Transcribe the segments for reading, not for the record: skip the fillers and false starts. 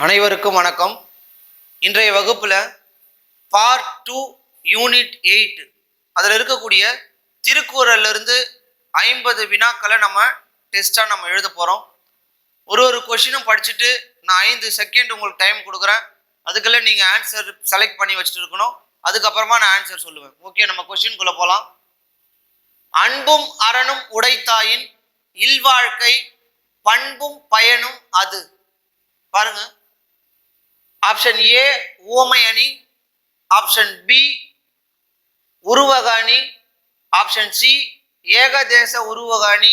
அனைவருக்கும் வணக்கம். இன்றைய வகுப்புல பார்ட் 2 யூனிட் 8 அதில் இருக்கக்கூடிய திருக்குறள்ல இருந்து 50 வினாக்களை நம்ம டெஸ்டா எழுத போறோம். ஒரு கொஸ்டினும் படிச்சுட்டு நான் 5 செகண்ட் உங்களுக்கு டைம் கொடுக்குறேன். அதுக்குள்ள நீங்க ஆன்சர் செலக்ட் பண்ணி வச்சுட்டு இருக்கணும். அதுக்கப்புறமா நான் ஆன்சர் சொல்லுவேன். ஓகே, நம்ம கொஸ்டின்குள்ள போலாம். அன்பும் அறனும் உடைத்தாயின் இல்வாழ்க்கை பண்பும் பயனும் அது. பாருங்க, ஆப்ஷன் ஏ உவமை அணி, ஆப்ஷன் பி உருவக அணி, ஆப்ஷன் சி ஏகதேச உருவக அணி,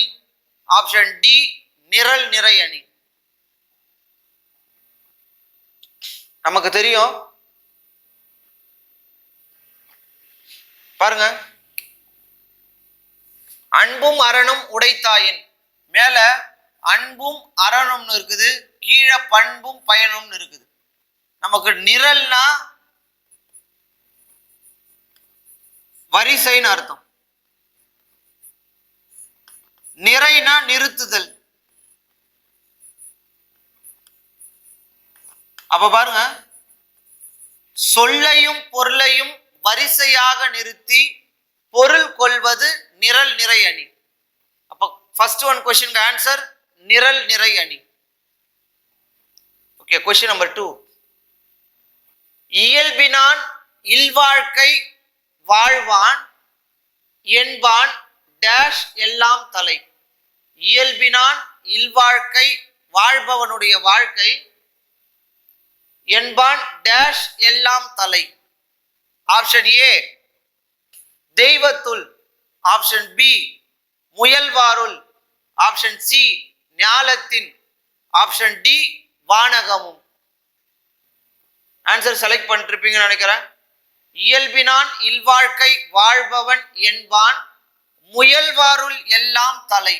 ஆப்ஷன் டி நிரல் நிறை அணி. நமக்கு தெரியும், பாருங்க, அன்பும் அறனும் உடைத்தாயின் மேல அன்பும் அறனும்னு இருக்குது, கீழே பண்பும் பயனும்னு இருக்குது. நமக்கு நிரல்னா வரிசைன்னு அர்த்தம், நிறைனா நிறுத்துதல். அப்ப பாருங்க, சொல்லையும் பொருளையும் வரிசையாக நிறுத்தி பொருள் கொள்வது நிரல் நிறை அணி. அப்ப ஃபர்ஸ்ட் ஒன் கொஸ்டின் ஆன்சர் நிரல் நிறை அணி. Okay, question number 2. இயல்பினான் இல்வாழ்க்கை வாழ்வான் என்பான் டேஷ் எல்லாம் தலை. இயல்பினான் இல்வாழ்க்கை வாழ்பவனுடைய வாழ்க்கை என்பான் டேஷ் எல்லாம் தலை. ஆப்ஷன் ஏ தெய்வத்துள், ஆப்ஷன் பி முயல்வாருள், ஆப்ஷன் சி ஞாலத்தின், ஆப்ஷன் டி வானகமும். ஆன்சர் செலக்ட் பண்ணிருப்பீங்கன்னு நினைக்கிறேன். இயல்பினான் இல்வாழ்க்கை வாழ்பவன் என்பான் முயல்வாருள் எல்லாம் தலை.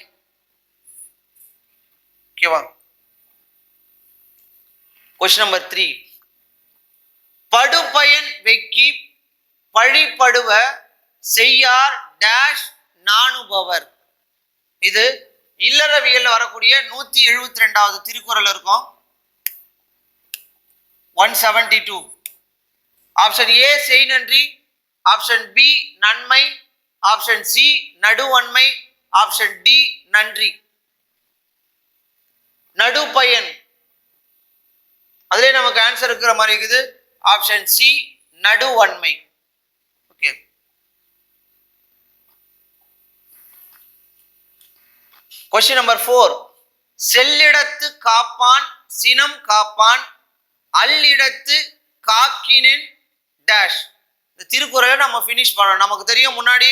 ஓகேவா? Question number 3. படுபயன் வெக்கி பழிபடுவ செய்யார் டேஷ் நாணுபவர். இது இல்லறவியல் வரக்கூடிய 172வது திருக்குறள் இருக்கும். 172. ஆப்ஷன் ஏ செய் நன்றி, ஆப்ஷன் பி நன்மை, ஆப்ஷன் சி நடுவன்மை, ஆப்ஷன் டி நன்றி. நடுப்பயன், அதுல நமக்கு ஆன்சர் இருக்கிற மாதிரி இருக்குது. ஆப்ஷன் சி நடுவன்மை. Okay, question number 4. செல்லிடத்து காப்பான் சினம் காப்பான் அல்லிடத்து காக்கினின் டேஷ். இந்த திருக்குறளை நம்ம ஃபினிஷ் பண்ணணும். நமக்கு தெரியும், முன்னாடி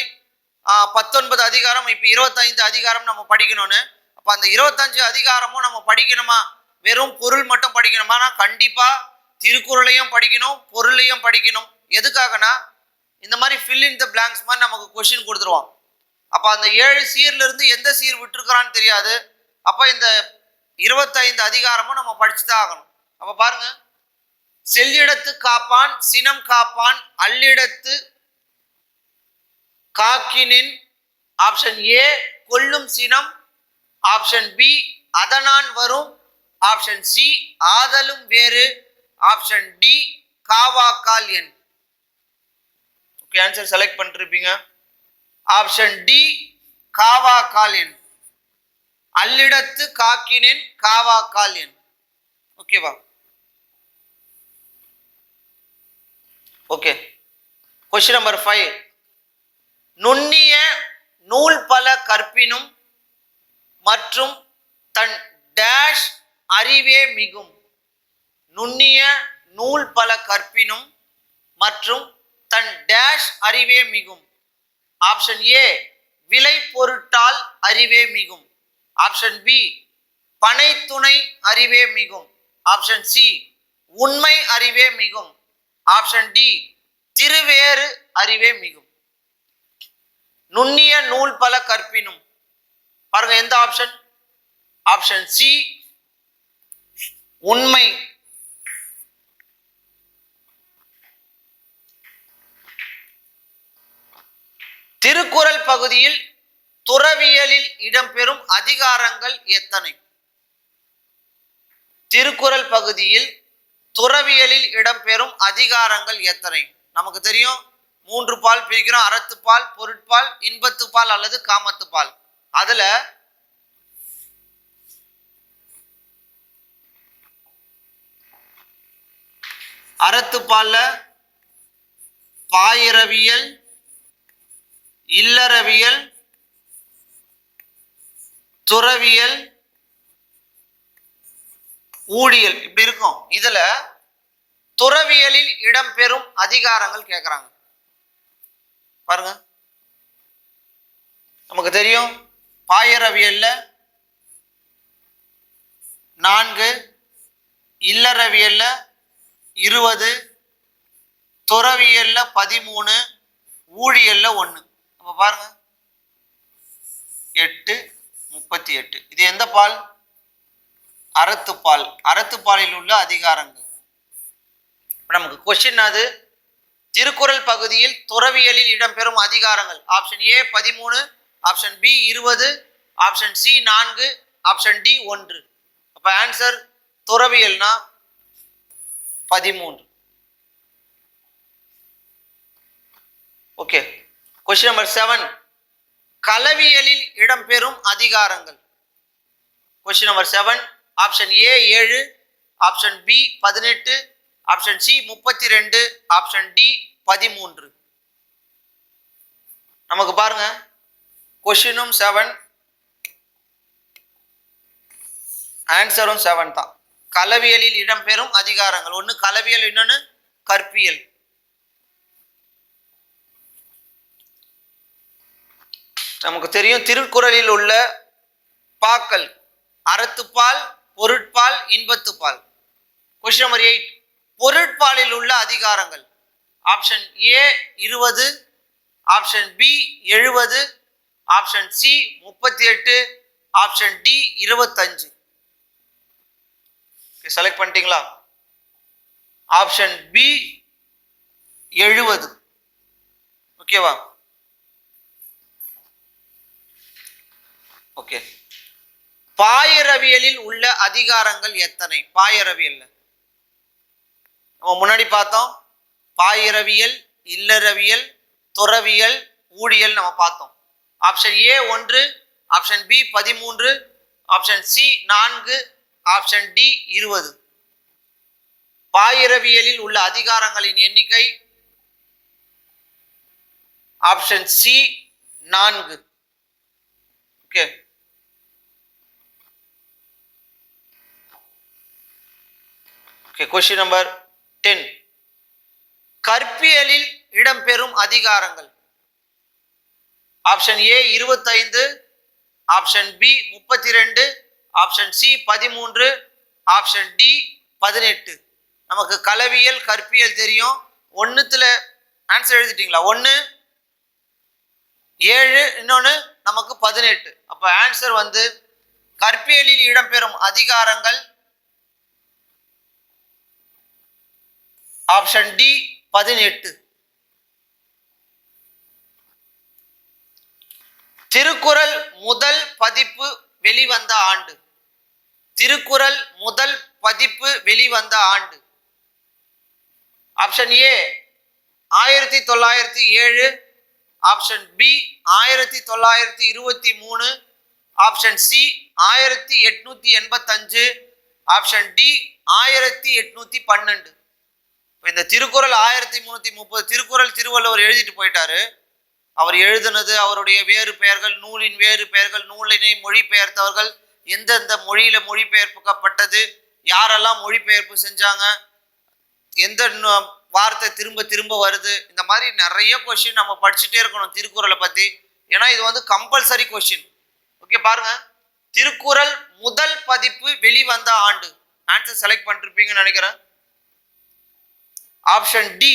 19 அதிகாரம், இப்போ 25 அதிகாரம் நம்ம படிக்கணும்னு. அப்போ அந்த 25 அதிகாரமும் நம்ம படிக்கணுமா, வெறும் பொருள் மட்டும் படிக்கணுமானா கண்டிப்பா திருக்குறளையும் படிக்கணும், பொருளையும் படிக்கணும். எதுக்காகனா இந்த மாதிரி ஃபில் இன் த பிளாங்க்ஸ் மாதிரி நமக்கு கொஸ்டின் கொடுத்துருவான். அப்போ அந்த 7 சீர்ல இருந்து எந்த சீர் விட்டுருக்கிறான்னு தெரியாது. அப்போ இந்த 25 அதிகாரமும் நம்ம படிச்சுதான் ஆகணும். அப்ப பாருங்க, செல்லிடத்து காப்பான் சினம் காப்பான் அல்லிடத்து காக்கினின், ஆப்ஷன் ஏ கொல்லும் சினம், ஆப்ஷன் பி அதனான் வரும், ஆப்ஷன் சி ஆதலும் வேறு, ஆப்ஷன் டி காவாக்கால் என். ஓகே, ஆன்சர் செலக்ட் பண்ணிருப்பீங்க. ஆப்ஷன் டி காவாக்கால் என், அல்லிடத்து காக்கினின் காவாக்கால் என். ஓகேவா? Okay, question number 5. நுண்ணிய நூல் பல கற்பினும் மற்றும் தன் டேஷ் அறிவே மிகும். நுண்ணிய நூல் பல கற்பினும் மற்றும் தன் டேஷ் அறிவே மிகும். ஆப்ஷன் ஏ விலை பொருட்டால் அறிவே மிகும், ஆப்ஷன் பி பனைத்துணை அறிவே மிகும், ஆப்ஷன் சி உண்மை அறிவே மிகும், ஆப்ஷன் டி திருவேறு அறிவே மிகும். நுண்ணிய நூல் பல கற்பினும், பாருங்க எந்த ஆப்ஷன்? ஆப்ஷன் சி உண்மை. திருக்குறள் பகுதியில் துறவியலில் இடம்பெறும் அதிகாரங்கள் எத்தனை? திருக்குறள் பகுதியில் துறவியலில் இடம்பெறும் அதிகாரங்கள் எத்தனை? நமக்கு தெரியும் 3 பால் பிரிக்கிறோம். அறத்துப்பால், பொருட்பால், இன்பத்துப்பால் அல்லது காமத்துப்பால். அதுல அறத்துப்பால்ல பாயிரவியல், இல்லறவியல், துறவியல், ஊழியல் இப்படி இருக்கும். இதுல துறவியலில் இடம்பெறும் அதிகாரங்கள் கேட்கிறாங்க பாருங்க. நமக்கு தெரியும் பாயிரவியல்ல 4, இல்லறவியல்ல 20, துறவியல்ல 13, ஊழியல்ல 1. நம்ம பாருங்க 8, 38. இது எந்த பால்? அறத்துப்பால். அறத்துப்பாலில் உள்ள அதிகாரங்கள். நமக்கு கொஸ்டின் அது திருக்குறள் பகுதியில் துறவியலில் இடம்பெறும் அதிகாரங்கள். Option A 13, option B 20, option C 4, option D 1. அப்ப ஆன்சர் துறவியல்னா 13. ஓகே. கொஸ்டின் நம்பர் 7, களவியலில் இடம்பெறும் அதிகாரங்கள். Question number 7, option A 7, option B 18, option C 32, option D 13. நமக்கு பாருங்க கொஸ்டினும் 7, ஆன்சரும் 7 தான். களவியலில் இடம்பெறும் அதிகாரங்கள். ஒன்று களவியல், இன்னொன்று கற்பியல். நமக்கு தெரியும் திருக்குறளில் உள்ள பாக்கள் அறத்துப்பால், பொருட்பால், இன்பத்துப்பால். கொஸ்டின் நம்பர் 8, பொருட்பாலில் உள்ள அதிகாரங்கள். Option A 20, option B 70, option C 38, option D 25. Select பண்ணிட்டீங்களா? Option B 70. ஓகேவா? ஓகே. பாயிரவியலில் உள்ள அதிகாரங்கள் எத்தனை? பாயிரவியல்ல நம்ம முன்னாடி பார்த்தோம். பாயிரவியல், இல்லறவியல், துறவியல், ஊழியல் நம்ம பார்த்தோம். Option A 1, option B 13, option C 4, option D 20. பாயிரவியலில் உள்ள அதிகாரங்களின் எண்ணிக்கை option C 4. Okay. Question number 10, கற்பியலில் இடம்பெறும் அதிகாரங்கள். Option A 25, option B 32, option C 13, option D 18. நமக்கு களவியல், கற்பியல் தெரியும். 1த்துல ஆன்சர் எழுதிட்டீங்களா? 1 7, இன்னொன்னு நமக்கு 18. அப்ப ஆன்சர் வந்து கற்பியலில் இடம்பெறும் அதிகாரங்கள் ஆப்ஷன் டி 18. திருக்குறள் முதல் பதிப்பு வெளிவந்த ஆண்டு. திருக்குறள் முதல் பதிப்பு வெளிவந்த ஆண்டு. Option A 1907, option B 1923, option C 1885, option D 1812. இந்த திருக்குறள் 1330 திருக்குறள் திருவள்ளுவர் எழுதிட்டு போயிட்டாரு. அவர் எழுதுனது, அவருடைய வேறு பெயர்கள், நூலின் வேறு பெயர்கள், நூலினை மொழிபெயர்த்தவர்கள், எந்தெந்த மொழியில மொழிபெயர்க்கப்பட்டது, யாரெல்லாம் மொழிபெயர்ப்பு செஞ்சாங்க, எந்த வார்த்தை திரும்ப திரும்ப வருது, இந்த மாதிரி நிறைய கொஸ்டின் நம்ம படிச்சுட்டே இருக்கணும் திருக்குறளை பத்தி. ஏன்னா இது வந்து கம்பல்சரி கொஸ்டின். ஓகே, பாருங்க. திருக்குறள் முதல் பதிப்பு வெளிவந்த ஆண்டு. ஆன்சர் செலக்ட் பண்ணிருப்பீங்கன்னு நினைக்கிறேன். Option D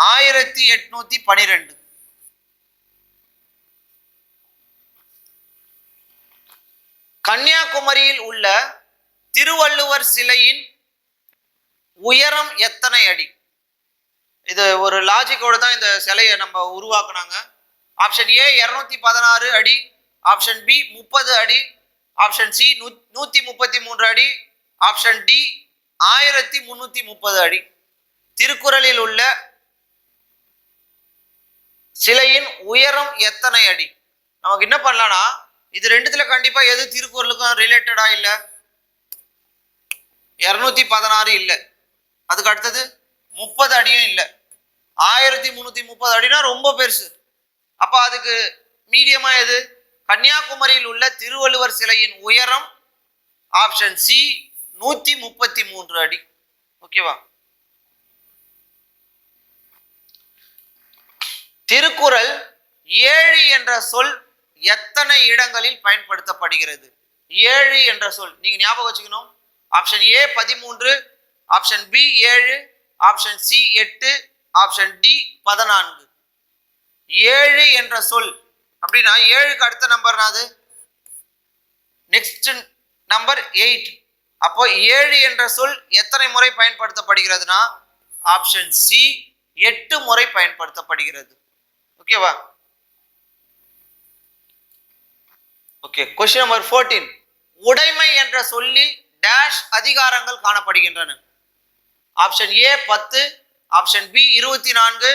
1812. கன்னியாகுமரியில் உள்ள திருவள்ளுவர் சிலையின் உயரம் எத்தனை அடி? இது ஒரு லாஜிக்கோட தான் இந்த சிலையை நம்ம உருவாக்குனாங்க. ஆப்ஷன் ஏ 216 அடி, ஆப்ஷன் பி 30 அடி, ஆப்ஷன் சி 133 அடி, ஆப்ஷன் டி 1330 அடி. திருக்குறளில் உள்ள சிலையின் உயரம் எத்தனை அடி? நமக்கு என்ன பண்ணலாம்னா இது ரெண்டுத்துல கண்டிப்பா எது திருக்குறளுக்கும் ரிலேட்டடா இல்ல? 216 இல்ல, அதுக்கு அடுத்தது 30 அடியும் இல்ல, 1330 அடினா ரொம்ப பெருசு. அப்ப அதுக்கு மீடியமா எது? கன்னியாகுமரியில் உள்ள திருவள்ளுவர் சிலையின் உயரம் ஆப்ஷன் சி 133 அடி. ஓகேவா? திருக்குறள் 7 என்ற சொல் எத்தனை இடங்களில் பயன்படுத்தப்படுகிறது? 7 என்ற சொல் நீங்க ஞாபகம் வச்சுக்கணும். Option A 13, option B 7, option C 8, option D 14. 7 என்ற சொல் அப்படின்னா 7க்கு அடுத்த நம்பர் அது நெக்ஸ்ட் நம்பர் 8. அப்போ 7 என்ற சொல் எத்தனை முறை பயன்படுத்தப்படுகிறதுனா ஆப்ஷன் சி 8 முறை பயன்படுத்தப்படுகிறது. ஓகேவா? Okay, question number 14. உடைமை என்ற சொல்லில் டேஷ் அதிகாரங்கள் காணப்படுகின்றன? Option A 10, option B 24,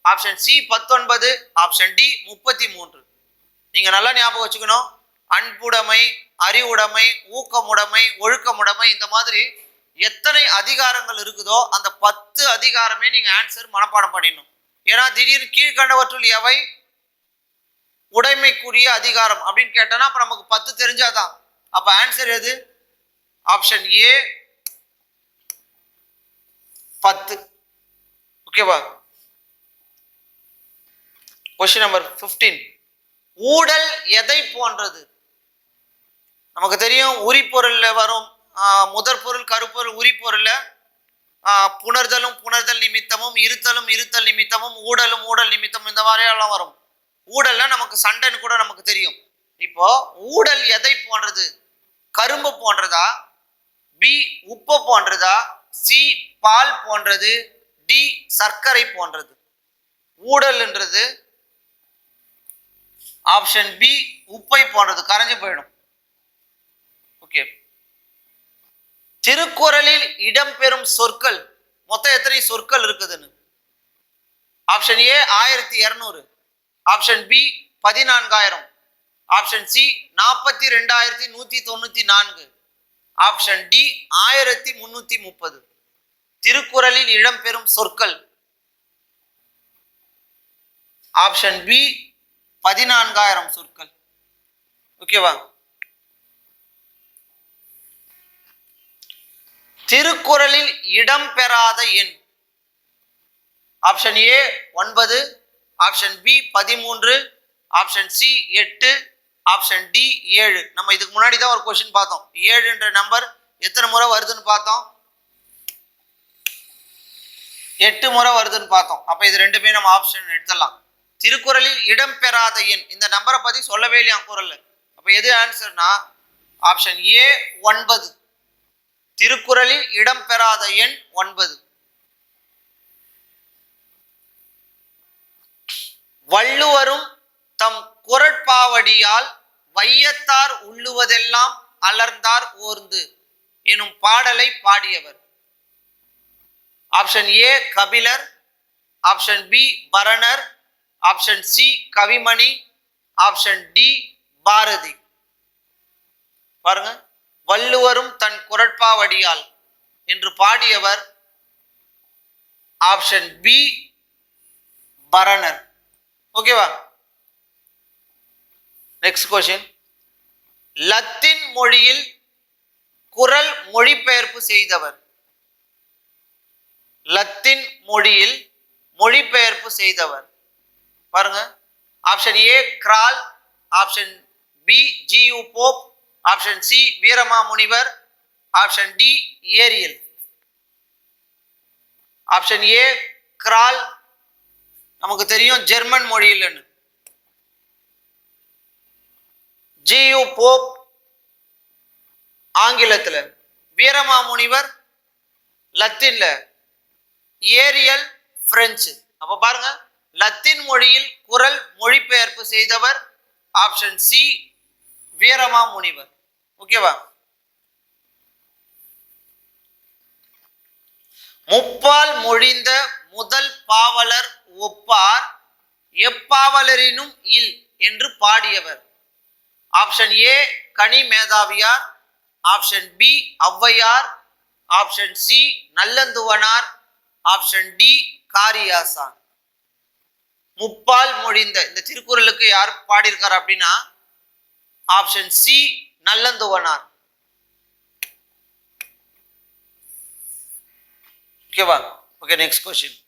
option C 19, option D 33. நீங்க நல்லா ஞாபகம் வச்சுக்கணும். அன்புடைமை, அறிவுடைமை, ஊக்கமுடைமை, ஒழுக்கமுடைமை, இந்த மாதிரி எத்தனை அதிகாரங்கள் இருக்குதோ அந்த 10 அதிகாரமே நீங்க ஆன்சர் மனப்பாடம் பண்ணிடணும். ஏன்னா திடீர்னு கீழ்கண்டவற்றுள் எவை உடைமைக்குரிய அதிகாரம் அப்படின்னு கேட்டனா அப்ப நமக்கு 10 தெரிஞ்சாதான். அப்ப ஆன்சர் எது? Option A 10. ஓகேவா? Question number 15. ஊடல் எதை போன்றது? நமக்கு தெரியும் உரிப்பொருள்ல வரும் முதற் பொருள், கருப்பொருள், உரிப்பொருள்ல புணர்தலும் புணர்தல் நிமித்தமும், இருத்தலும் இருத்தல் நிமித்தமும், ஊடலும் ஊடல் நிமித்தமும், இந்த மாதிரி எல்லாம் வரும். ஊடல்னா நமக்கு சண்டைன்னு கூட நமக்கு தெரியும். இப்போ ஊடல் எதை போன்றது? கரும்பு போன்றதா, பி உப்பு போன்றதா, சி பால் போன்றது, டி சர்க்கரை போன்றது? ஊடல்ன்றது ஆப்ஷன் பி உப்பை போன்றது, கரைஞ்சு போயிடும். ஓகே, திருக்குறளில் இடம்பெறும் சொற்கள் மொத்தம் எத்தனை சொற்கள் இருக்குதுன்னு? Option A 1200, option B 14000, option C 42194, option D 1330. திருக்குறளில் இடம்பெறும் சொற்கள் ஆப்ஷன் பி 14000 சொற்கள். ஓகேவா? திருக்குறளில் இடம்பெறாத எண் option A 9, option B 13, option C 8, option D 7. நம்ம இதுக்கு முன்னாடி தான் ஒரு क्वेश्चन பார்த்தோம். 7 என்ற நம்பர் எத்தனை முறை வருதுன்னு பார்த்தோம். 8 முறை வருதுன்னு பார்த்தோம். அப்ப இது ரெண்டுமே நம்ம ஆப்ஷன் எடுத்துடலாம். திருக்குறளில் இடம்பெறாத எண் இந்த நம்பரை பத்தி சொல்லவே இல்லையா குறள்ல. அப்ப எது ஆன்சர்னா ஆப்ஷன் ஏ 9. திருக்குறளில் இடம்பெறாத எண் 9. வள்ளுவரும் தம் குறட்பாவடியால் வையத்தார் உள்ளுவதெல்லாம் அலர்ந்தார் ஓர்ந்து எனும் பாடலை பாடியவர்? Option A Kapilar, option B Paranar, option C Kavimani, option D Bharathi. பாருங்க, வள்ளுவரும் தன் குறட்பாவடியால் என்று பாடியவர் ஆப்ஷன் பி பரணர். ஓகேவா? Next question. லத்தீன் மொழியில் குறள் மொழிபெயர்ப்பு செய்தவர்? லத்தீன் மொழியில் மொழிபெயர்ப்பு செய்தவர் பாருங்க. Option A Graul, option B G U Pope, option C Veeramamunivar, option D Ariel. Option A Graul நமக்கு தெரியும் ஜெர்மன் மொழியில், ஜியு போப் ஆங்கிலத்தில், வீரமாமுனிவர் லத்தீன்ல, ஏரியல் பிரெஞ்சு. அப்ப பாருங்க, லத்தீன் மொழியில் குறள் மொழிபெயர்ப்பு செய்தவர் ஆப்ஷன் சி வீரமா முனிவர். ஓகேவா? முப்பால் மொழிந்த முதல் பாவலர் ஒப்பார் எப்பாவலரினும் இல் என்று பாடியவர். Option A Kani Medhaviyar, option B Avvaiyar, option C Nallanthuvanar, option D Kariyasan. முப்பால் மொழிந்த இந்த திருக்குறளுக்கு யார் பாடியிருக்கார் அப்படின்னா ஆப்ஷன் சி நல்லந்துவனார். ஓகேவா? Okay, next question.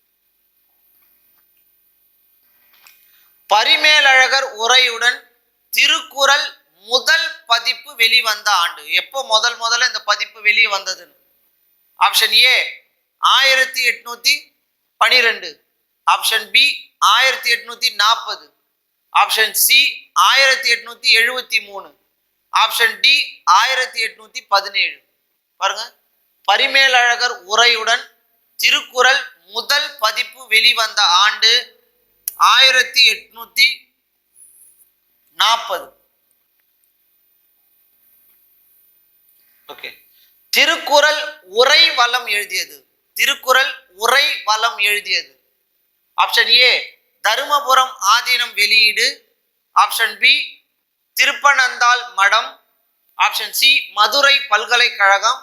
பரிமேலழகர் உரையுடன் திருக்குறள் முதல் பதிப்பு வெளிவந்த ஆண்டு. எப்போ முதல்ல இந்த பதிப்பு வெளியே வந்ததுன்னு? Option A 1812, option B 1840, option C 1873, option D 1817. பாருங்க, பரிமேலழகர் உரையுடன் திருக்குறள் முதல் பதிப்பு வெளிவந்த ஆண்டு 1840. ஓகே, திருக்குறள் உரை வலம் எழுதியது. திருக்குறள் உரை வலம் எழுதியது. ஆப்ஷன் ஏ தருமபுரம் ஆதீனம் வெளியீடு, ஆப்ஷன் பி திருப்பனந்தாள் மடம், ஆப்ஷன் சி மதுரை பல்கலைக்கழகம்,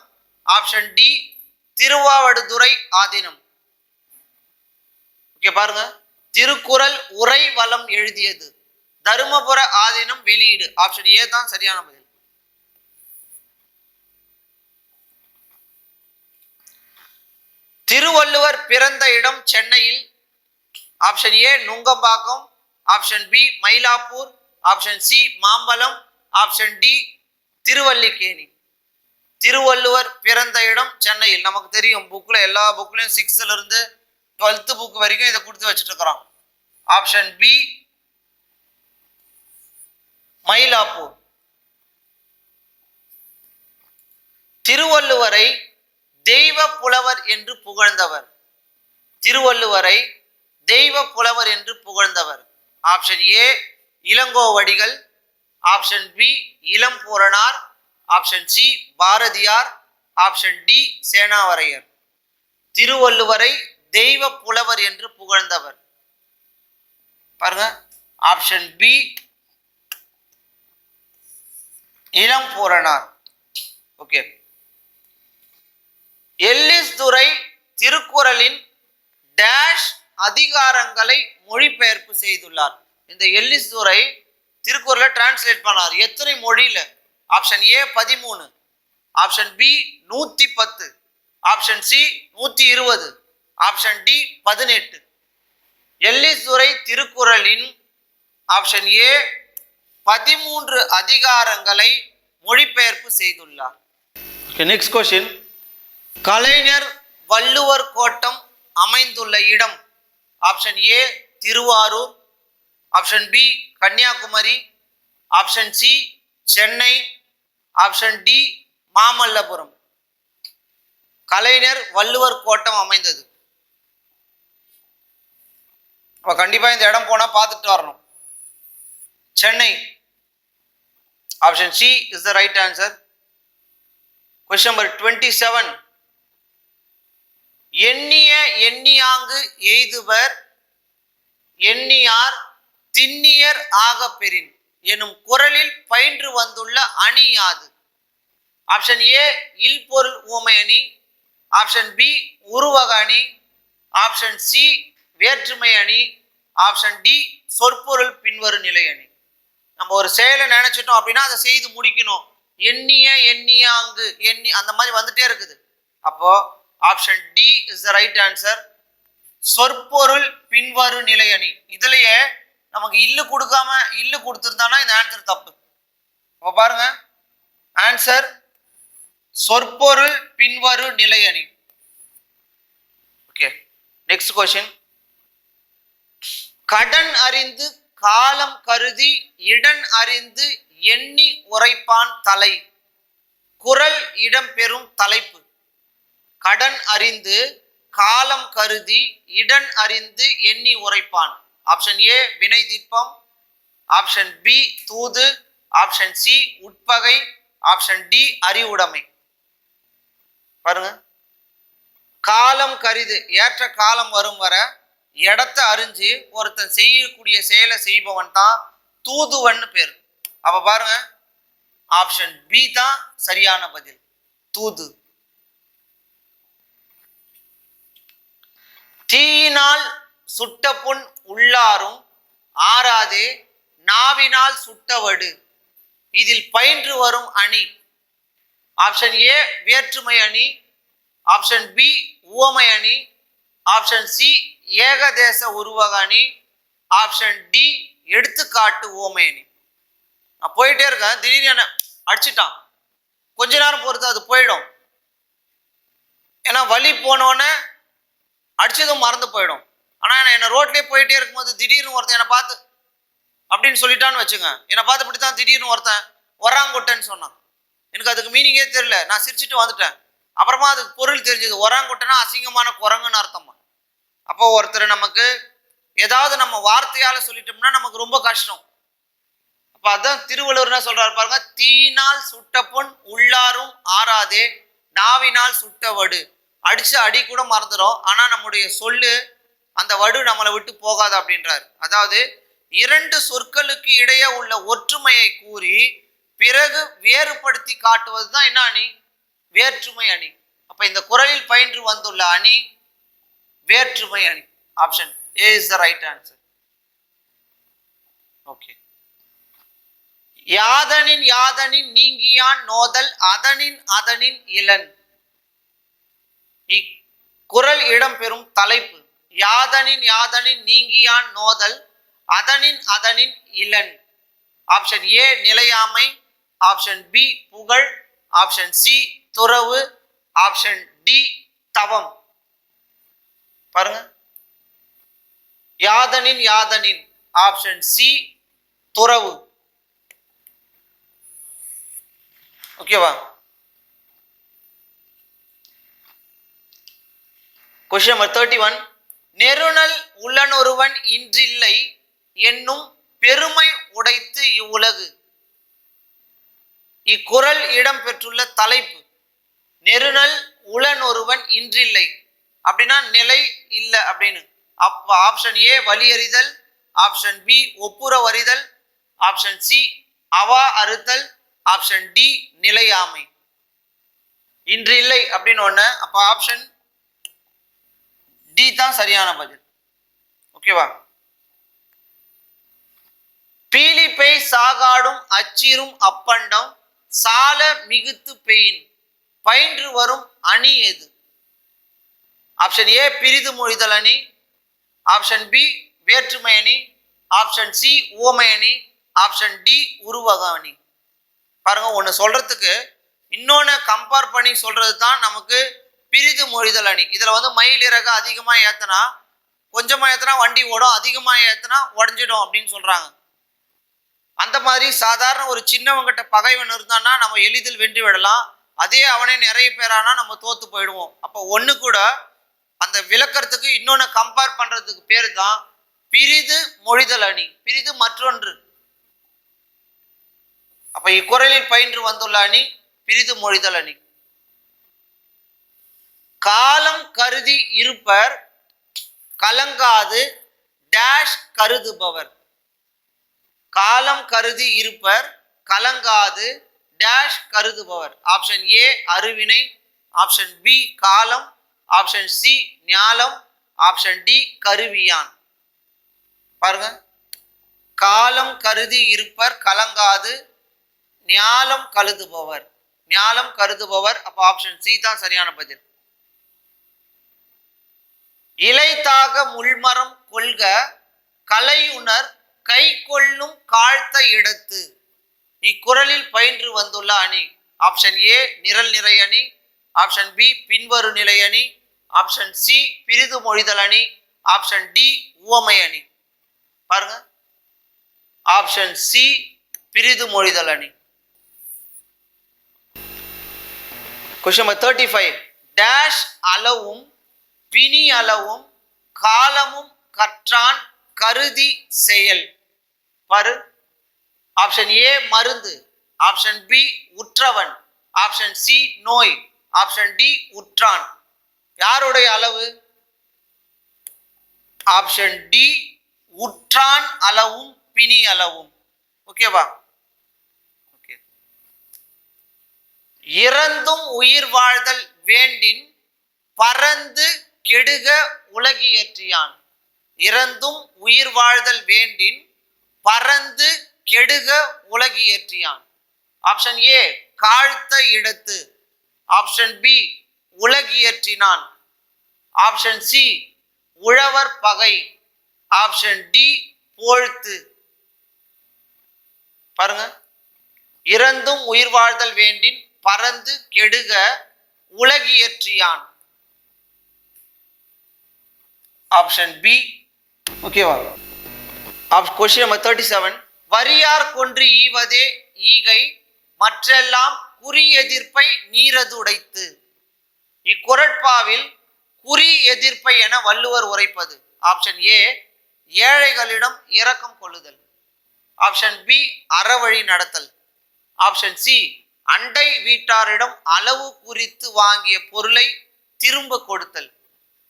ஆப்ஷன் டி திருவாவடுதுறை ஆதீனம். ஓகே, பாருங்க, திருக்குறள் உரை வலம் எழுதியது, தருமபுர ஆதீனம் வெளியீடு. ஆப்ஷன் ஏ தான் சரியான பதில். திருவள்ளுவர் பிறந்த இடம் சென்னையில். Option A Nungambakkam, option B Mylapore, option C Mambalam, option D Thiruvallikeni. Thiruvalluvar பிறந்த இடம் சென்னையில். நமக்கு தெரியும், புக்ல எல்லா புக்லயும் 6th இருந்து 12th புக் வரைக்கும் இதை கொடுத்து வச்சுட்டு இருக்கிறோம். Option B Mylapore. திருவள்ளுவரை தெய்வ புலவர் என்று புகழ்ந்தவர். திருவள்ளுவரை தெய்வ புலவர் என்று புகழ்ந்தவர். Option A Ilangovadigal, option B Ilampuranar, option C Bharathiyar, option D Senavaraiyar. திருவள்ளுவரை தெய்வ புலவர் என்று புகழ்ந்தவர். பாருங்க, option B Ilampuranar. Okay, Ellis Durai திருக்குறளின் டேஷ் அதிகாரங்களை மொழிபெயர்ப்பு செய்துள்ளார். இந்த எல்லிஸ் துரை திருக்குறளை டிரான்ஸ்லேட் பண்ணார். எத்தனை மொழியில? Option A 13, option B 110, option C 120, option D 18. Ellis Durai திருக்குறளின் ஆப்ஷன் ஏ 13 அதிகாரங்களை மொழிபெயர்ப்பு செய்துள்ளார். Next question. கலைஞர் வள்ளுவர் கோட்டம் அமைந்துள்ள இடம். Option A Thiruvarur, option B Kanyakumari, option C Chennai, option D Mamallapuram. Kalaignar Valluvar Kottam அமைந்தது. கண்டிப்பா இந்த இடம் போனா பார்த்துட்டு வரணும். Chennai. Option C is the right answer. Question number 27. எண்ணிய எண்ணியாங்கு எய்துவர் எண்ணியார் திண்ணியர் ஆக பெறின் எனும் குறளில் பயின்று வந்துள்ள அணி யாது? ஆப்ஷன் ஏ இல்பொருள் ஊமை அணி, ஆப்ஷன் பி உருவக அணி, ஆப்ஷன் சி வேற்றுமை அணி, ஆப்ஷன் டி சொற்பொருள் பின்வரு நிலை அணி. நம்ம ஒரு செயலை நினைச்சிட்டோம் அப்படின்னா அதை செய்து முடிக்கணும். எண்ணிய எண்ணியாங்கு எண்ணி அந்த மாதிரி வந்துட்டே இருக்குது. அப்போ option D is the right answer. சொற்பொருள் பின்வரு நிலை அணி. இதுலயே நமக்கு இல்லு கொடுக்காம இல்லு கொடுத்துருந்தானா இந்த ஆன்சர் தப்பு. அப்ப பாருங்க, ஆன்சர் சொற்பொருள் பின்வரு நிலை அணி. Okay, next question. கடன் அறிந்து காலம் கருதி இடன் அறிந்து எண்ணி உரைப்பான் தலை. குறள் இடம்பெறும் தலைப்பு. கடன் அறிந்து காலம் கருதி இடன் அறிந்து எண்ணி உரைப்பான். ஆப்ஷன் ஏ வினை தீர்ப்பம், ஆப்ஷன் பி தூது, ஆப்ஷன் சி உட்பகை, ஆப்ஷன் டி அறிவுடைமை. பாருங்க, காலம் கரிது, ஏற்ற காலம் வரும் வர இடத்த அறிஞ்சு ஒருத்தன் செய்யக்கூடிய செயலை செய்பவன் தான் தூதுவன் பேர். அப்ப பாருங்க, ஆப்ஷன் பி தான் சரியான பதில், தூது. தீயினால் சுட்ட புண் உள்ளாரும் ஆறாதே நாவினால் சுட்டவடு. இதில் பயின்று வரும் அணி. ஆப்ஷன் ஏ வேற்றுமை அணி, ஆப்ஷன் பி உவமை அணி, ஆப்ஷன் சி ஏகதேச உருவக அணி, ஆப்ஷன் டி எடுத்துக்காட்டு உவமை அணி. நான் போயிட்டே இருக்கேன், திடீர்னு என்ன அடிச்சுட்டான், கொஞ்ச நேரம் பொறுத்து அது போயிடும். ஏன்னா வலி போனோடனே அடிச்சதும் மறந்து போயிடும். ஆனா என்ன ரோட்லயே போயிட்டே இருக்கும்போது திடீர்னு ஒருத்தன் என்னை பார்த்து அப்படின்னு சொல்லிட்டான்னு வச்சுங்க, என்னை பார்த்து இப்படித்தான் திடீர்னு ஒருத்தன் ஒராங்குட்டன்னு சொன்னான். எனக்கு அதுக்கு மீனிங்கே தெரியல, நான் சிரிச்சுட்டு வந்துட்டேன். அப்புறமா அதுக்கு பொருள் தெரிஞ்சது, ஒராங்குட்டனா அசிங்கமான குரங்குன்னு அர்த்தமா. அப்போ ஒருத்தர் நமக்கு ஏதாவது நம்ம வார்த்தையால சொல்லிட்டோம்னா நமக்கு ரொம்ப கஷ்டம். அப்ப அதான் திருவள்ளுவர் என்ன சொல்றாரு பாருங்க, தீயினால் சுட்ட பொன் உள்ளாரும் ஆறாதே நாவினால் சுட்ட வடு. அடிச்ச அடி கூட மறந்துடும், ஆனா நம்முடைய சொல்லு அந்த வடு நம்மளை விட்டு போகாது அப்படின்றாரு. அதாவது இரண்டு சொற்களுக்கு இடையே உள்ள ஒற்றுமையை கூறி பிறகு வேறுபடுத்தி காட்டுவது தான் என்ன அணி? வேற்றுமை அணி. அப்ப இந்த குறளில் பயின்று வந்துள்ள அணி வேற்றுமை அணி. Option A is the right answer. Okay. யாதனின் யாதனின் நீங்கியான் நோதல் அதனின் அதனின் இளன். இக்குறள் இடம்பெறும் தலைப்பு யாதனின் யாதனின் நீங்கியான் நோதல் அதனின் அதனின் இளன். ஆப்ஷன் ஏ நிலையாமை, ஆப்ஷன் பி புகழ், ஆப்ஷன் சி துறவு, ஆப்ஷன் டி தவம். பாருங்க, யாதனின் யாதனின் ஆப்ஷன் சி துறவு. ஓகேவா? Question number 31. நெருநல் உளனொருவன் இன்றில்லை என்னும் பெருமை உடைத்து இவ்வுலகு. இக்குறள் இடம்பெற்றுள்ள தலைப்பு நெருநல் உளனொருவன் இன்றில்லை அப்படின்னா நிலை இல்லை அப்படின்னு. அப்ப ஆப்ஷன் ஏ வலியறிதல், ஆப்ஷன் பி ஒப்புரவறிதல், ஆப்ஷன் சி அவா அறுத்தல், ஆப்ஷன் டி நிலையாமை. இன்று இல்லை அப்படின்னு ஒண்ணு, அப்ப ஆப்ஷன் டி தான் சரியான பதில். ஓகேவா? பீலிப்பை சாகாடும் அச்சிரும் அப்பண்டம் சால மிகுத்து பெயின். பயின்று வரும் அணி எது? ஆப்ஷன் ஏ பிரிது மொழிதல் அணி, ஆப்ஷன் பி வேற்றுமை அணி, ஆப்ஷன் சி உவமை அணி, ஆப்ஷன் டி உருவக அணி. பாருங்க, ஒன்று சொல்றதுக்கு இன்னொன்னு கம்பேர் பண்ணி சொல்றது தான் நமக்கு பிரிது மொழிதல் அணி. இதுல மயில் இறகு அதிகமா ஏத்தனா கொஞ்சமா ஏத்தனா வண்டி ஓடும், அதிகமா ஏத்தனா உடஞ்சிடும் அப்படின்னு சொல்றாங்க. அந்த மாதிரி சாதாரண ஒரு சின்னவங்கிட்ட பகைவன் இருந்தான்னா நம்ம எளிதில் வென்று விடலாம், அதே அவனே நிறைய பேரானா நம்ம தோத்து போயிடுவோம். அப்போ ஒண்ணு கூட அந்த விளக்கறதுக்கு இன்னொன்னு கம்பேர் பண்றதுக்கு பேரு தான் பிரிது மொழிதல் அணி. பிரிது மற்றொன்று. அப்ப இக்குறளில் பயின்று வந்துள்ள அணி பிரிது மொழிதல் அணி. காலம் கருதி இருப்பர் கலங்காது டேஷ் கருதுபவர். காலம் கருதி இருப்பர் கலங்காது டேஷ் கருதுபவர். ஆப்ஷன் ஏ அருவினை, ஆப்ஷன் பி காலம், ஆப்ஷன் சி ஞாலம், ஆப்ஷன் டி கருவியான். பாருங்க, காலம் கருதி இருப்பர் கலங்காது ஞாலம் கருதுபவர். ஞாலம் கருதுபவர். அப்ப ஆப்ஷன் சி தான் சரியான பதில். இலைத்தாக முள்மரம் கொள்க கலையுணர் கை கொள்ளும் காழ்த்த இடத்து. இக்குறளில் பயின்று வந்துள்ள அணி. ஆப்ஷன் ஏ நிரல் நிறை அணி, ஆப்ஷன் பி பின்வரு நிலை அணி, ஆப்ஷன் சி பிரிது மொழிதல் அணி, ஆப்ஷன் டி உவமை அணி. பாருங்க, ஆப்ஷன் சி பிரிது மொழிதல் அணி. Question number 35. டேஷ் அளவும் பிணி அளவும் காலமும் கற்றான் கருதி செயல். பாரு, ஆப்ஷன் ஏ மருந்து, ஆப்ஷன் பி உற்றவன், ஆப்ஷன் சி நோய், ஆப்ஷன் டி உற்றான். யாருடைய அளவு? ஆப்ஷன் டி உற்றான் அளவும் பிணி அளவும். ஓகேவா? ஓகே. இறந்தும் உயிர் வாழ்தல் வேண்டின் பறந்து கெடுக உலகியற்றியான். இறந்தும் உயிர் வாழ்தல் வேண்டின் பறந்து கெடுக உலகியற்றியான். ஆப்ஷன் ஏ காழ்த்த இடத்து, ஆப்ஷன் பி உலகியற்றினான், ஆப்ஷன் சி உழவர் பகை, ஆப்ஷன் டி போழ்த்து. பாருங்க, இறந்தும் உயிர் வாழ்தல் வேண்டின் பறந்து கெடுக உலகியற்றியான். Option B. ஓகேவா? Question number 37. வரியார் கொன்று ஈவதே ஈகை மற்றெல்லாம் குறி எதிர்ப்பை நீரது உடைத்து. இக்குறட்பாவில் குறி எதிர்ப்பை என வள்ளுவர் உரைப்பது. ஆப்ஷன் ஏ ஏழைகளிடம் இரக்கம் கொள்ளுதல், ஆப்ஷன் பி அறவழி நடத்தல், ஆப்ஷன் சி அண்டை வீட்டாரிடம் அளவு குறித்து வாங்கிய பொருளை திரும்ப கொடுத்தல்,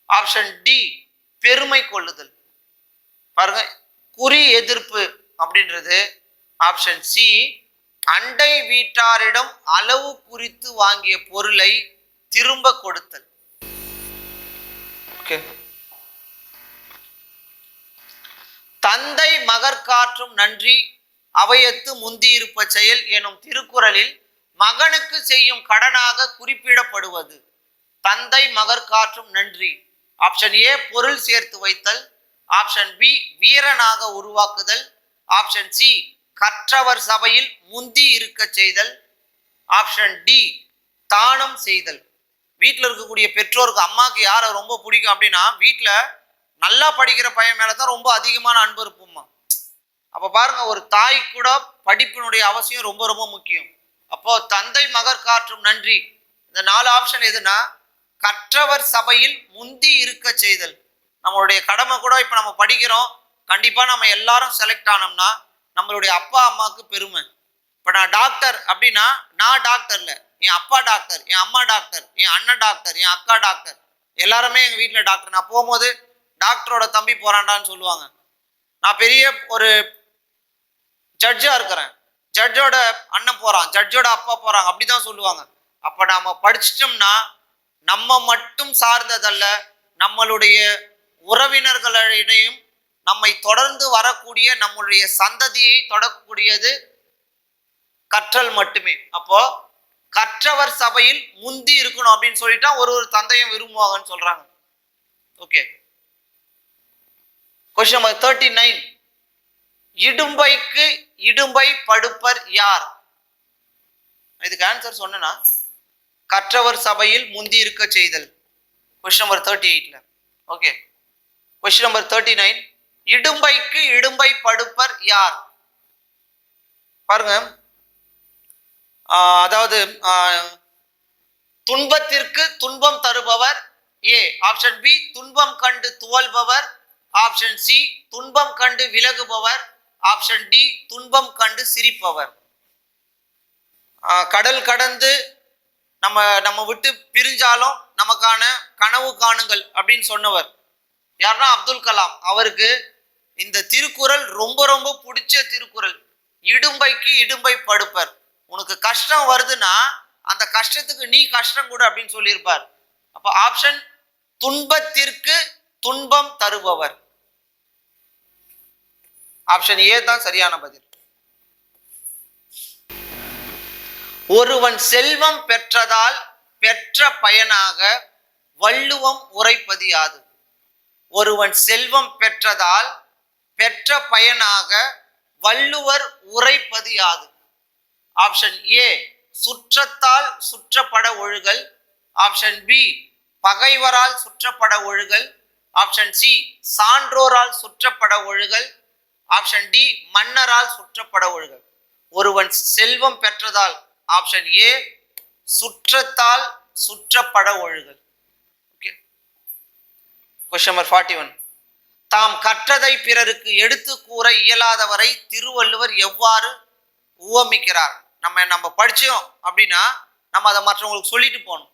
ஆப்ஷன் டி பெருமை கொள்ளுதல். பாருங்க, குறி எதிர்ப்பு அப்படின்றது ஆப்ஷன் சி அண்டை வீட்டாரிடம் அளவு குறித்து வாங்கிய பொருளை திரும்ப கொடுத்தல். ஓகே. தந்தை மகற்காற்றும் நன்றி அவையத்து முந்தியிருப்ப செயல் எனும் திருக்குறளில் மகனுக்கு செய்யும் கடனாக குறிப்பிடப்படுவது. தந்தை மகற்காற்றும் நன்றி. ஆப்ஷன் ஏ பொருள் சேர்த்து வைத்தல், ஆப்ஷன் பி வீரனாக உருவாக்குதல், ஆப்ஷன் சி கற்றவர் சபையில் முந்தி இருக்க செய்தல், ஆப்ஷன் டி தானம் செய்தல். வீட்டில் இருக்கக்கூடிய பெற்றோருக்கு அம்மாவுக்கு யாரை ரொம்ப பிடிக்கும் அப்படின்னா, வீட்டில் நல்லா படிக்கிற பையன் மேலதான் ரொம்ப அதிகமான அன்பு இருப்போம்மா. அப்ப பாருங்க, ஒரு தாய் கூட படிப்பினுடைய அவசியம் ரொம்ப ரொம்ப முக்கியம். அப்போ தந்தை மகர் காற்றும் நன்றி, இந்த 4 ஆப்ஷன் எதுனா கற்றவர் சபையில் முந்தி இருக்க செய்தல். நம்மளுடைய கடமை கூட இப்ப நம்ம படிக்கிறோம், கண்டிப்பா நம்ம எல்லாரும் செலக்ட் ஆனோம்னா நம்மளுடைய அப்பா அம்மாவுக்கு பெருமை. இப்ப நான் டாக்டர் அப்படின்னா, நான் டாக்டர்ல என் அப்பா டாக்டர், என் அம்மா டாக்டர், என் அண்ணன் டாக்டர், என் அக்கா டாக்டர், எல்லாருமே எங்க வீட்டுல டாக்டர். நான் போகும்போது டாக்டரோட தம்பி போறான்டான்னு சொல்லுவாங்க. நான் பெரிய ஒரு ஜட்ஜா இருக்கிறேன், ஜட்ஜோட அண்ணன் போறான், ஜட்ஜோட அப்பா போறாங்க, அப்படிதான் சொல்லுவாங்க. அப்ப நாம படிச்சிட்டோம்னா நம்ம மட்டும் சார்ந்ததல்ல, நம்மளுடைய உறவினர்களிடையும் நம்மை தொடர்ந்து வரக்கூடிய நம்முடைய சந்ததியை தொடக்கூடியது கற்றல் மட்டுமே. அப்போ கற்றவர் சபையில் முந்தி இருக்கணும் அப்படின்னு சொல்லிட்டா ஒரு தந்தையும் விரும்புவாங்கன்னு சொல்றாங்க. ஓகே. Question number 39. இடும்பைக்கு இடும்பை படுப்பர் யார்? இதுக்கு ஆன்சர் சொன்னா கற்றவர் சபையில் முந்தி இருக்க செய்தல். கொஸ்டின் நம்பர் 38ல. ஓகே. Question number 39. இடும்பைக்கு இடும்பை படுப்பர் யார்? பாருங்க, அதாவது துன்பத்திற்கு துன்பம் தருபவர் ஏ, ஆப்ஷன் பி துன்பம் கண்டு துவல்பவர், ஆப்ஷன் சி துன்பம் கண்டு விலகுபவர், ஆப்ஷன் டி துன்பம் கண்டு சிரிப்பவர். கடல் கடந்து நம்ம விட்டு பிரிஞ்சாலும் நமக்கான கனவு காணுங்கள் அப்படின்னு சொன்னவர் யாருன்னா அப்துல் கலாம். அவருக்கு இந்த திருக்குறள் ரொம்ப ரொம்ப பிடிச்ச திருக்குறள். இடும்பைக்கு இடும்பை படுப்பர். உனக்கு கஷ்டம் வருதுன்னா அந்த கஷ்டத்துக்கு நீ கஷ்டம் கூட அப்படின்னு சொல்லியிருப்பார். அப்ப ஆப்ஷன் துன்பத்திற்கு துன்பம் தருபவர், ஆப்ஷன் ஏ தான் சரியான பதில். ஒருவன் செல்வம் பெற்றதால் பெற்ற பயனாக வள்ளுவம் உரைப்பது யாது? ஒருவன் செல்வம் பெற்றதால் பெற்ற பயனாக வள்ளுவர் உரைப்பது யாது? ஆப்ஷன் ஏ சுற்றத்தால் சுற்றப்பட ஒழுகல், ஆப்ஷன் பி பகைவரால் சுற்றப்பட ஒழுகல், ஆப்ஷன் சி சான்றோரால் சுற்றப்பட ஒழுகல், ஆப்ஷன் டி மன்னரால் சுற்றப்பட ஒழுகல். ஒருவன் செல்வம் பெற்றதால் ஆப்ஷன் ஏ சுற்றத்தால் சுற்றப்பட ஒழுகல். ஓகே. Question number 41. தாம் கற்றதை பிறருக்கு எடுத்து கூற இயலாதவரை திருவள்ளுவர் எவ்வாறு உவமிக்கிறார். நம்ம படிச்சோம் அப்படின்னா நம்ம அதை மற்றவங்களுக்கு சொல்லிட்டு போகணும்,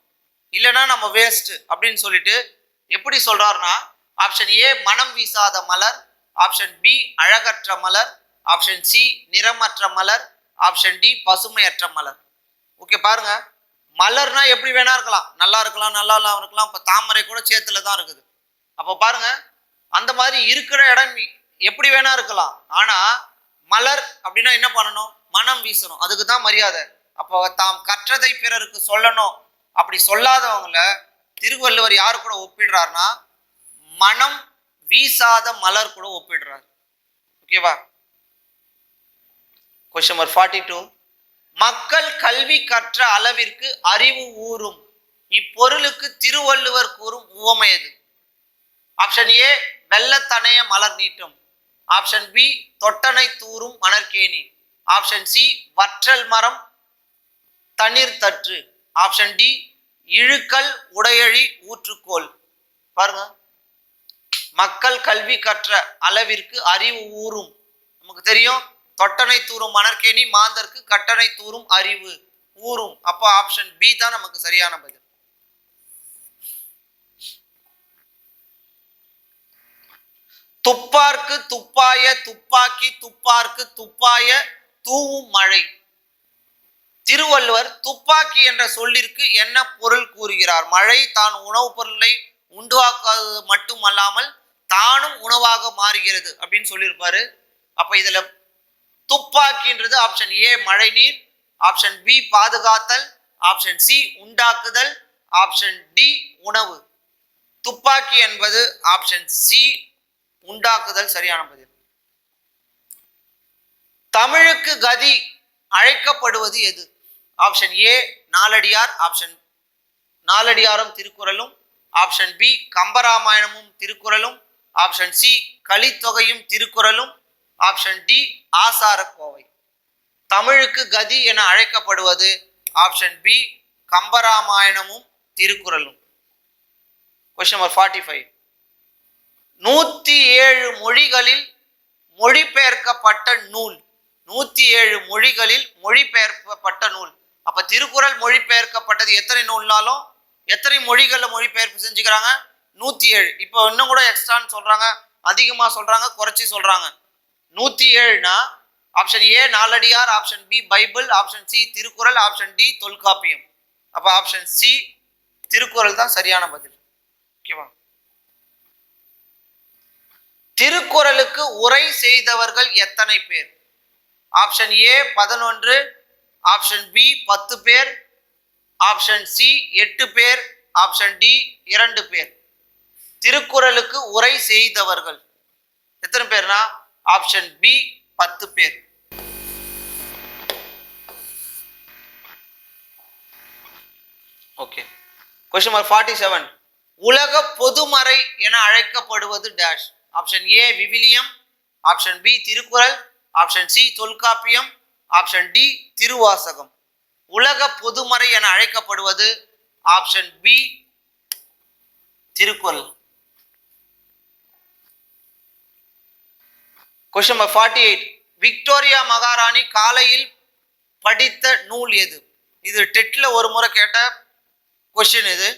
இல்லைன்னா நம்ம வேஸ்ட் அப்படின்னு சொல்லிட்டு எப்படி சொல்றாருன்னா, ஆப்ஷன் ஏ மனம் வீசாத மலர், ஆப்ஷன் பி அழகற்ற மலர், ஆப்ஷன் சி நிறமற்ற மலர், ஆப்ஷன் டி பசுமையற்ற மலர். ஓகே பாருங்க, மலர்னா எப்படி வேணா இருக்கலாம், நல்லா இருக்கலாம் நல்லா இல்லாம இருக்கலாம். இப்போ தாமரை கூட சேத்துல தான் இருக்குது. அப்போ பாருங்க, அந்த மாதிரி இருக்கிற இடம் எப்படி வேணா இருக்கலாம். ஆனா மலர் அப்படின்னா என்ன பண்ணணும், மனம் வீசணும், அதுக்கு தான் மரியாதை. அப்போ தாம் கற்றதை பிறருக்கு சொல்லணும். அப்படி சொல்லாதவங்கள திருவள்ளுவர் யாரு கூட ஒப்பிடுறாருன்னா, மனம் வீசாத மலர் கூட ஒப்பிடுறார். ஓகேவா? Question number 42. மக்கள் கல்வி கற்ற அளவிற்கு அறிவு ஊறும், இப்பொருளுக்கு திருவள்ளுவர் கூறும் உவமை எது? ஆப்ஷன் ஏ வெள்ளத்தனைய மலர் நீட்டும், ஆப்ஷன் பி தொட்டனை தூரும் மணற்கேணி, ஆப்ஷன் சி வற்றல் மரம் தண்ணீர் தற்று, ஆப்ஷன் டி இழுக்கல் உடையழி ஊற்றுக்கோள். பாருங்க, மக்கள் கல்வி கற்ற அளவிற்கு அறிவு ஊறும், நமக்கு தெரியும் தொட்டனை தூரும் மணற்கேணி, மாந்தர்க்கு கட்டணை தூரும் அறிவு ஊறும். அப்போ ஆப்ஷன் பி தான் நமக்கு சரியான பதில். துப்பார்க்கு துப்பாய துப்பாக்கி, துப்பார்க்கு துப்பாய தூவும் மழை. திருவள்ளுவர் துப்பாக்கி என்ற சொல்லிற்கு என்ன பொருள் கூறுகிறார்? மழை தான் உணவுப் பொருளை உண்டாக்குவது மட்டுமல்லாமல் தானும் உணவாக மாறுகிறது அப்படின்னு சொல்லியிருப்பாரு. அப்ப இதுல துப்பாக்கின்றது ஆப்ஷன் ஏ மழை நீர், ஆப்ஷன் பி பாதுகாத்தல், ஆப்ஷன் சி உண்டாக்குதல், ஆப்ஷன் டி உணவு. துப்பாக்கி என்பது ஆப்ஷன் சி உண்டாக்குதல் சரியான பதில். தமிழுக்கு கதி அழைக்கப்படுவது எது? ஆப்ஷன் ஏ நாலடியார், ஆப்ஷன் நாலடியாரும் திருக்குறளும், ஆப்ஷன் பி கம்பராமாயணமும் திருக்குறளும், ஆப்ஷன் சி கலித்தொகையும் திருக்குறளும், ஆப்ஷன் டி ஆசாரக்கோவை. தமிழுக்கு கதி என அழைக்கப்படுவது ஆப்ஷன் பி கம்பராமாயணமும் திருக்குறளும். Question number 45. 107 மொழிகளில் மொழிபெயர்க்கப்பட்ட நூல். 107 மொழிகளில் மொழிபெயர்க்கப்பட்ட நூல். அப்ப திருக்குறள் மொழிபெயர்க்கப்பட்டது எத்தனை நூல்னாலும் எத்தனை மொழிகள்ல மொழிபெயர்ப்பு செஞ்சுக்கிறாங்க? 107. இப்போ இன்னும் கூட எக்ஸ்ட்ரான்னு சொல்றாங்க, அதிகமா சொல்றாங்க, குறைச்சி சொல்றாங்க. 107னா option A Naladiyar, option B Bible, option C Thirukkural, option D Tholkappiyam. அப்ப ஆப்ஷன் சி திருக்குறள் தான் சரியான பதில். ஓகேவா? திருக்குறளுக்கு உரை செய்தவர்கள் எத்தனை பேர்? ஆப்ஷன் ஏ 11, ஆப்ஷன் பி 10 பேர், ஆப்ஷன் சி 8 பேர், ஆப்ஷன் டி 2 பேர். திருக்குறளுக்கு உரை செய்தவர்கள் எத்தனை பேர்னா ஆப்ஷன் பி 10 பேர். ஓகே. Question number 47. உலக பொதுமறை என அழைக்கப்படுவது dash. Option A Viviliyam, option B Thirukkural, option C Tholkappiyam, option D Thiruvasagam. உலக பொதுமறை என அழைக்கப்படுவது option B Thirukkural. Question number 48. Victoria மகாராணி காலையில் படித்த நூல் எது? இது டெட்ல ஒரு முறை கேட்ட கொஸ்டின் இது.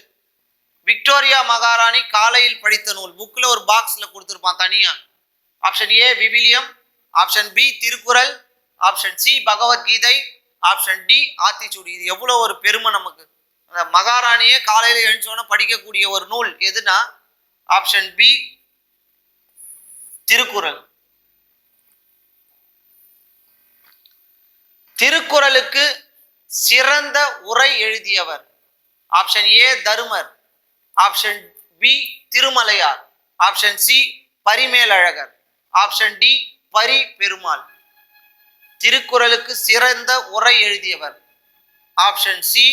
விக்டோரியா மகாராணி காலையில் படித்த நூல் புக்ல ஒரு பாக்ஸ்ல கொடுத்திருப்பான் தனியா. Option A Viviliyam, option B Thirukkural, option C Bhagavad Gita, option D Aathichoodi. இது எவ்வளவு ஒரு பெருமை நமக்கு. அந்த மகாராணியே காலையில எழுந்தோன்னு படிக்கக்கூடிய ஒரு நூல் எதுனா ஆப்ஷன் பி திருக்குறள். திருக்குறளுக்கு சிறந்த உரை எழுதியவர். Option A Dharumar, option B Thirumalaiyar, option C Parimelazhagar, option D Pari Perumal. திருக்குறளுக்கு சிறந்த உரை எழுதியவர் ஆப்ஷன் சி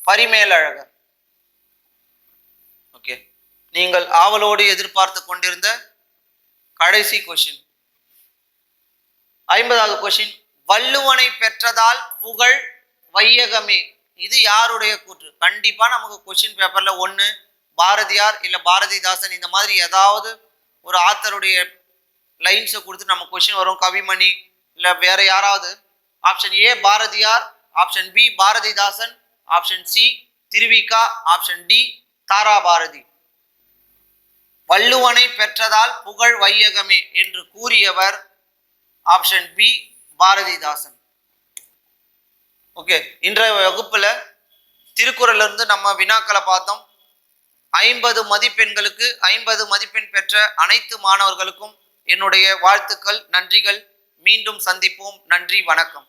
பரிமேலழகர். ஓகே, நீங்கள் ஆவலோடு எதிர்பார்த்து கொண்டிருந்த கடைசி கொஸ்டின் 50வது கொஸ்டின். வள்ளுவனை பெற்றதால் புகழ் வையகமே. இது யாருடைய கூற்று? கண்டிப்பா நமக்கு கொஸ்டின் பேப்பர்ல ஒண்ணு பாரதியார் இல்ல பாரதிதாசன் இந்த மாதிரி ஏதாவது ஒரு ஆத்தருடைய லைன்ஸை கொடுத்து நம்ம கொஸ்டின் வரும். கவிமணி இல்லை வேற யாராவது? Option A Bharathiyar, option B Bharathidasan, option C Thiruvika, option D Tharabharathi. வள்ளுவனை பெற்றதால் புகழ் வையகமே என்று கூறியவர் ஆப்ஷன் பி பாரதிதாசன். ஓகே, இன்றைய வகுப்புல திருக்குறள்ல இருந்து நம்ம வினாக்களை பார்த்தோம். 50 மதிப்பெண்களுக்கு 50 மதிப்பெண் பெற்ற அனைத்து மாணவர்களுக்கும் என்னுடைய வாழ்த்துக்கள், நன்றிகள். மீண்டும் சந்திப்போம். நன்றி, வணக்கம்.